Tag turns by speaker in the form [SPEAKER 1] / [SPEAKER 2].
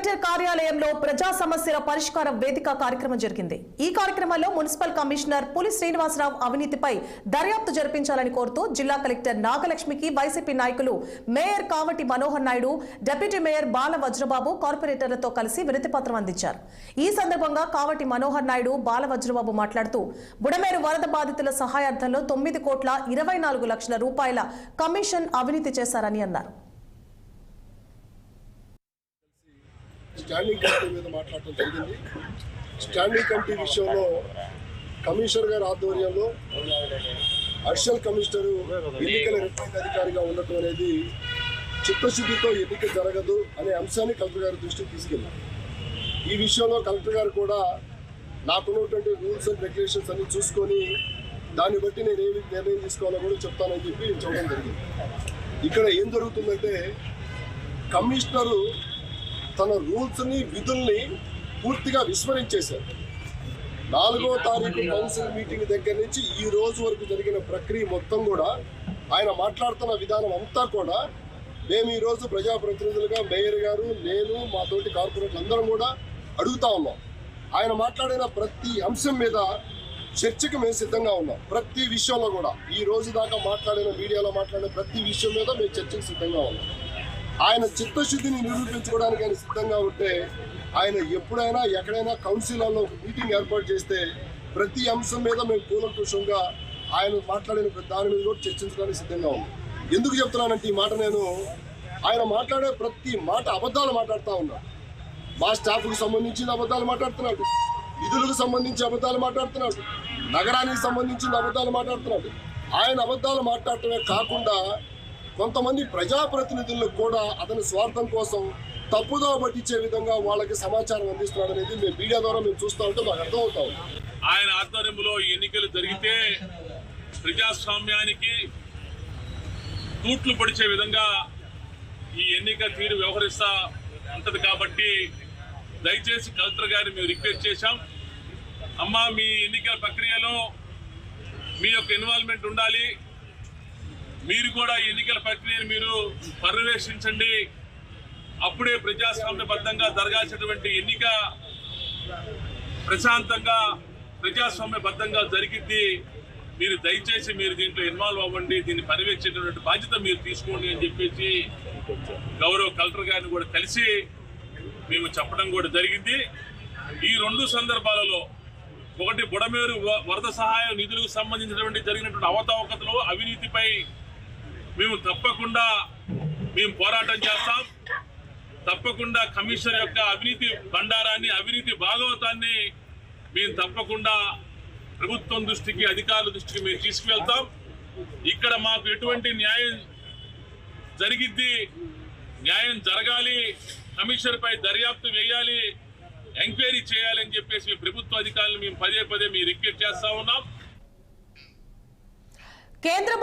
[SPEAKER 1] Collector కార్యాలయంలో ప్రజా సమస్యల పరిష్కార వేదిక కార్యక్రమం జరిగింది। ఈ కార్యక్రమంలో మున్సిపల్ కమిషనర్ పులి శ్రీనివాసరావు అవినీతిపై దర్యాప్తు జరిపించాలని కోరుతూ జిల్లా కలెక్టర్ నాగలక్ష్మికి వైసీపీ నాయకులు mayor Kavati Manohar Naidu, deputy mayor Bala Vajrababu కార్పొరేటర్లతో కలిసి వినతిపత్రం అందించారు। ఈ సందర్భంగా కావటి మనోహర్ నాయుడు, బాల వజ్రబాబు మాట్లాడుతూ బుడమేరు వరద బాధితుల సహాయార్థంలో 9,24,00,000 రూపాయల కమిషన్ అవినీతి చేశారని అన్నారు।
[SPEAKER 2] స్టాండింగ్ కమిటీ మీద మాట్లాడటం జరిగింది। స్టాండింగ్ కమిటీ విషయంలో కమిషనర్ గారి ఆధ్వర్యంలో అడిషనల్ కమిషనర్ ఎన్నికల రిటర్నింగ్ అధికారిగా ఉండటం అనేది చిత్తశుద్ధితో ఎన్నిక జరగదు అనే అంశాన్ని కలెక్టర్ గారి దృష్టికి తీసుకెళ్ళారు। ఈ విషయంలో కలెక్టర్ గారు కూడా నాకున్నటువంటి రూల్స్ అండ్ రెగ్యులేషన్స్ అన్ని చూసుకొని దాన్ని బట్టి నేను ఏమి నిర్ణయం తీసుకోవాలో కూడా చెప్తానని చెప్పి చెప్పడం జరిగింది। ఇక్కడ ఏం జరుగుతుందంటే కమిషనరు తన రూల్స్ని విధుల్ని పూర్తిగా విస్మరించేశారు। 4వ తారీఖు కౌన్సిల్ మీటింగ్ దగ్గర నుంచి ఈ రోజు వరకు జరిగిన ప్రక్రియ మొత్తం కూడా ఆయన మాట్లాడుతున్న విధానం అంతా కూడా మేము ఈరోజు ప్రజాప్రతినిధులుగా మేయర్ గారు, నేను, మా తోటి కార్పొరేటర్లు అందరం కూడా అడుగుతా ఉన్నాం। ఆయన మాట్లాడిన ప్రతి అంశం మీద చర్చకు మేము సిద్ధంగా ఉన్నాం। ప్రతి విషయంలో కూడా ఈ రోజు దాకా మాట్లాడిన మీడియాలో మాట్లాడిన ప్రతి విషయం మీద మేము చర్చకు సిద్ధంగా ఉన్నాం। ఆయన చిత్తశుద్ధిని నిరూపించుకోవడానికి ఆయన సిద్ధంగా ఉంటే ఆయన ఎప్పుడైనా ఎక్కడైనా కౌన్సిల్లో మీటింగ్ ఏర్పాటు చేస్తే ప్రతి అంశం మీద మేము కూలంకుషంగా ఆయన మాట్లాడిన దాని మీద కూడా చర్చించడానికి సిద్ధంగా ఉన్నాం। ఎందుకు చెప్తున్నానంటే ఈ మాట నేను ఆయన మాట్లాడే ప్రతి మాట అబద్ధాలు మాట్లాడుతూ ఉన్నాడు। మా స్టాఫ్కు సంబంధించిన అబద్ధాలు మాట్లాడుతున్నాడు, నిధులకు సంబంధించి అబద్ధాలు మాట్లాడుతున్నాడు, నగరానికి సంబంధించిన అబద్ధాలు మాట్లాడుతున్నాడు। ఆయన అబద్ధాలు మాట్లాడటమే కాకుండా కొంతమంది ప్రజాప్రతినిధులకు కూడా అతని స్వార్థం కోసం తప్పుదో పట్టించే విధంగా వాళ్ళకి సమాచారం అందిస్తున్నాడు అనేది మేము మీడియా ద్వారా మేము చూస్తూ ఉంటే మాకు అర్థమవుతా ఉంది।
[SPEAKER 3] ఆయన ఆధ్వర్యంలో ఎన్నికలు జరిగితే ప్రజాస్వామ్యానికి తూట్లు పడిచే విధంగా ఈ ఎన్నిక తీరు వ్యవహరిస్తా ఉంటది కాబట్టి దయచేసి కలెక్టర్ గారిని మేము రిక్వెస్ట్ చేశాం, అమ్మా మీ ఎన్నికల ప్రక్రియలో మీ యొక్క ఇన్వాల్వ్మెంట్ ఉండాలి, మీరు కూడా ఎన్నికల ప్రక్రియను మీరు పర్యవేక్షించండి, అప్పుడే ప్రజాస్వామ్యబద్ధంగా జరగాల్సినటువంటి ఎన్నిక ప్రశాంతంగా ప్రజాస్వామ్యబద్ధంగా జరిగింది। మీరు దయచేసి మీరు దీంట్లో ఇన్వాల్వ్ అవ్వండి, దీన్ని పర్యవేక్షించేటువంటి బాధ్యత మీరు తీసుకోండి అని చెప్పేసి గౌరవ కలెక్టర్ గారిని కూడా కలిసి మేము చెప్పడం కూడా జరిగింది। ఈ 2 సందర్భాలలో ఒకటి బుడమేరు వరద సహాయ నిధులకు సంబంధించినటువంటి జరిగినటువంటి అవకతవకలు, అవినీతిపై మేము తప్పకుండా పోరాటం చేస్తాం। తప్పకుండా కమిషనర్ యొక్క అవినీతి బండారాన్ని, అవినీతి భాగవతాన్ని మేము తప్పకుండా ప్రభుత్వం దృష్టికి, అధికారుల దృష్టికి మేము తీసుకువెళ్తాం। ఇక్కడ మాకు ఎటువంటి న్యాయం జరిగిద్ది, న్యాయం జరగాలి, కమిషనర్ పై దర్యాప్తు వేయాలి, ఎంక్వైరీ చేయాలని చెప్పేసి ప్రభుత్వ అధికారులను మేము పదే మేము రిక్వెస్ట్ చేస్తా ఉన్నాం।